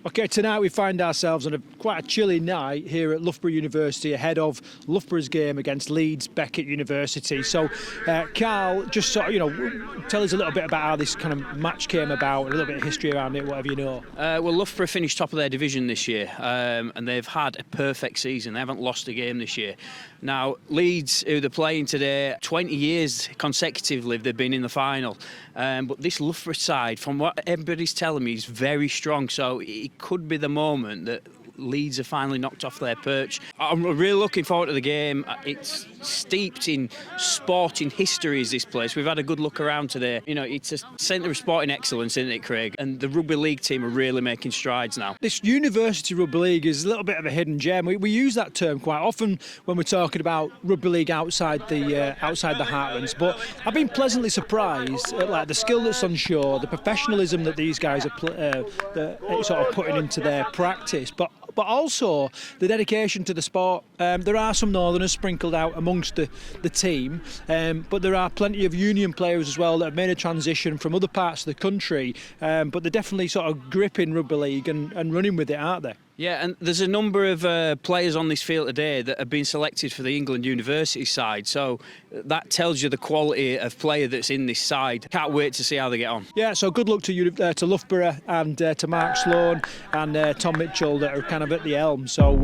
Okay, tonight we find ourselves on quite a chilly night here at Loughborough University ahead of Loughborough's game against Leeds Beckett University. So, Karl, just sort of, tell us a little bit about how this kind of match came about, a little bit of history around it, whatever you know. Well, Loughborough finished top of their division this year, and they've had a perfect season. They haven't lost a game this year. Now, Leeds, who they're playing today, 20 years consecutively they've been in the final. But this Loughborough side, from what everybody's telling me, is very strong. So it could be the moment that Leeds are finally knocked off their perch. I'm really looking forward to the game. It's steeped in sporting histories, this place. We've had a good look around today. You know, it's a centre of sporting excellence, isn't it, Craig? And the Rugby League team are really making strides now. This University Rugby League is a little bit of a hidden gem. We use that term quite often when we're talking about Rugby League outside the heartlands. But I've been pleasantly surprised at the skill that's on show, the professionalism that these guys are sort of putting into their practice. But also the dedication to the sport. There are some Northerners sprinkled out amongst the team, but there are plenty of Union players as well that have made a transition from other parts of the country, but they're definitely sort of gripping Rugby League and running with it, aren't they? Yeah, and there's a number of players on this field today that have been selected for the England University side, so that tells you the quality of player that's in this side. Can't wait to see how they get on. Yeah, so good luck to Loughborough and to Mark Sloan and Tom Mitchell that are kind of at the helm. So,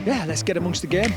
yeah, let's get amongst the game.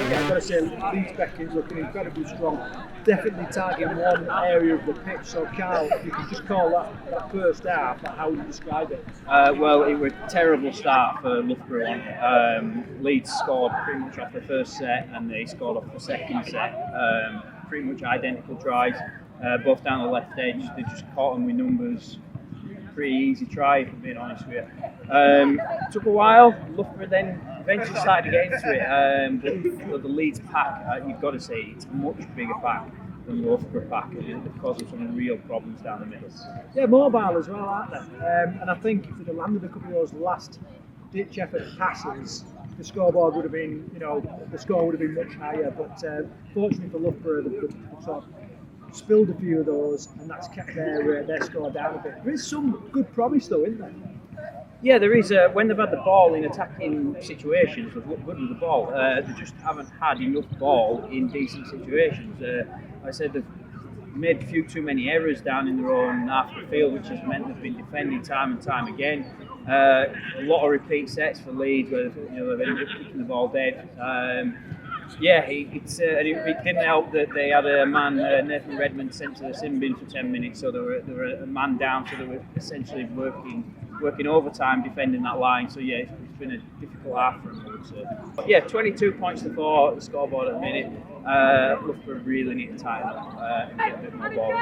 I've got to say, Leeds Beckett looking incredibly strong. Definitely targeting one area of the pitch. So, Karl, if you could just call that first half, how would you describe it? Well, it was a terrible start for Loughborough. Leeds scored pretty much off the first set, and they scored off the second set. Pretty much identical tries, both down the left edge. They just caught them with numbers. Pretty easy try, if I'm being honest with you. It took a while. Loughborough then eventually started to get into it. But the Leeds pack, you've got to say, it's a much bigger pack than the Loughborough pack. It caused some real problems down the middle. Yeah, mobile as well, aren't they? And I think if they'd have landed a couple of those last ditch effort passes, the scoreboard would have been, the score would have been much higher. But fortunately for Loughborough, they've sort of spilled a few of those, and that's kept their score down a bit. There is some good promise though, isn't there? Yeah, there is. When they've had the ball in attacking situations, they've looked good with the ball. They just haven't had enough ball in decent situations. I said they've made a few too many errors down in their own half of the field, which has meant they've been defending time and time again. A lot of repeat sets for Leeds where they've ended up kicking the ball dead. It didn't help that they had a man, Nathan Redmond, sent to the sin bin for 10 minutes, so they were a man down, so they were essentially working overtime defending that line. So yeah, it's been a difficult half for them, I would say. But yeah, 22 points to 4 at the scoreboard at the minute. Loughborough really need to tighten up and get a bit more ball.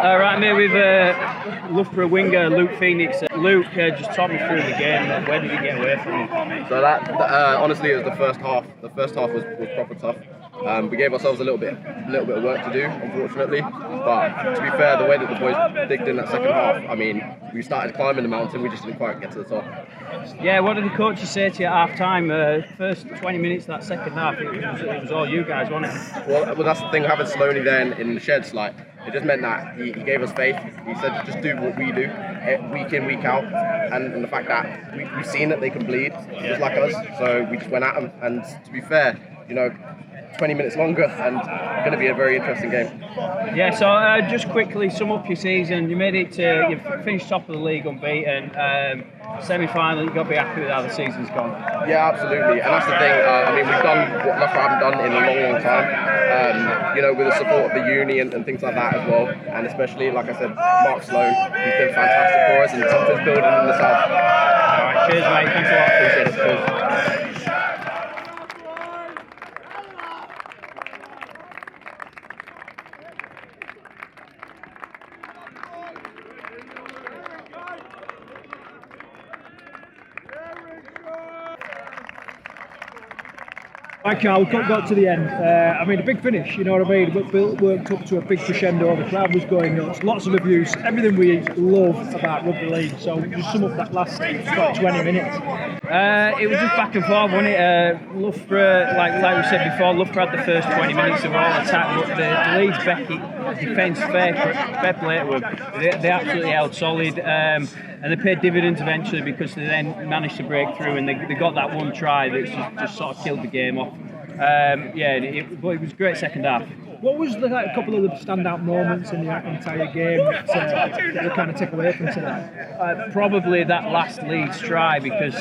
Right, I'm here with Loughborough winger Luke Phoenix. Luke, just talk me through the game. Where did you get away from? So honestly, it was the first half. The first half was proper tough. We gave ourselves a little bit of work to do, unfortunately. But to be fair, the way that the boys digged in that second half, I mean, we started climbing the mountain. We just didn't quite get to the top. Yeah, what did the coaches say to you at half time? First 20 minutes of that second half, it was all you guys, wasn't it? Well, that's the thing. Having Sloaney there in the sheds, like, it just meant that he gave us faith. He said, just do what we do, week in, week out. And the fact that we've seen that they can bleed, just like us. So we just went at them. And to be fair, 20 minutes longer and going to be a very interesting game. Yeah, so just quickly sum up your season. You made it to, you finished top of the league unbeaten. semi-final, you've got to be happy with how the season's gone. Yeah, absolutely, and that's the thing. I mean, we've done what Loughborough haven't done in a long, long time. You know, with the support of the uni and things like that as well, and especially, like I said, Mark Sloan, he's been fantastic for us, and something's building in the south. All right, cheers, mate. Thanks a lot. Appreciate it. Cheers. Right, Karl, we got to the end. I mean, a big finish, you know what I mean? Worked up to a big crescendo, the crowd was going nuts, lots of abuse, everything we love about rugby league. So just sum up that last 20 minutes. It was just back and forth, wasn't it? Loughborough, like we said before, Loughborough had the first 20 minutes of all attack, but the Leeds Beckett defence, fair play to them. They absolutely held solid. And they paid dividends eventually because they then managed to break through and they got that one try that just sort of killed the game off. But it was a great second half. What was a couple of the standout moments in the entire game that you kind of take away from tonight? Probably that last Leeds try, because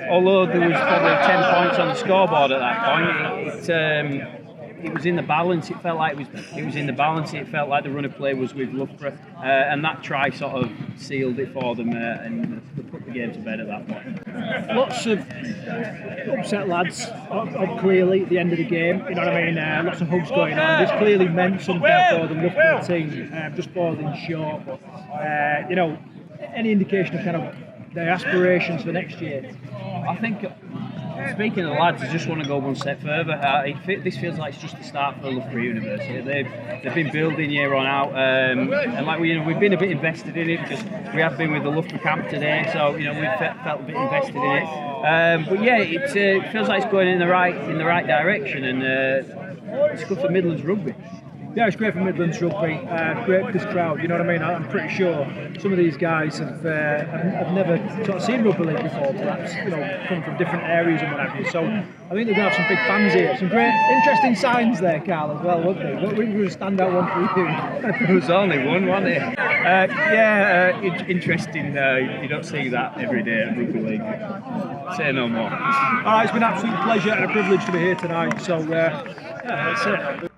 although there was probably 10 points on the scoreboard at that point, it was in the balance. It felt like it was in the balance. It felt like the run of play was with Loughborough, and that try sort of sealed it for them, and they put the game to bed at that point. Lots of upset lads, clearly at the end of the game. You know what I mean? Lots of hugs going on. This clearly meant something for the Loughborough team, just falling short. But you know, any indication of kind of their aspirations for next year? I think. Speaking of the lads, I just want to go one step further. This feels like it's just the start for Loughborough University. They've been building year on out, and like we've been a bit invested in it because we have been with the Loughborough camp today, so you know we've felt a bit invested in it. But yeah, it feels like it's going in the right direction, and it's good for Midlands rugby. Yeah, it's great for Midlands rugby. Great for this crowd. You know what I mean? I'm pretty sure some of these guys have never sort of seen rugby league before. Perhaps come from different areas and what have you. So I think they're going to have some big fans here. Some great, interesting signs there, Karl, as well, wouldn't they? What was a standout one for you? There was only one, wasn't it? Interesting. You don't see that every day at rugby league. Say no more. All right, it's been an absolute pleasure and a privilege to be here tonight. So that's it.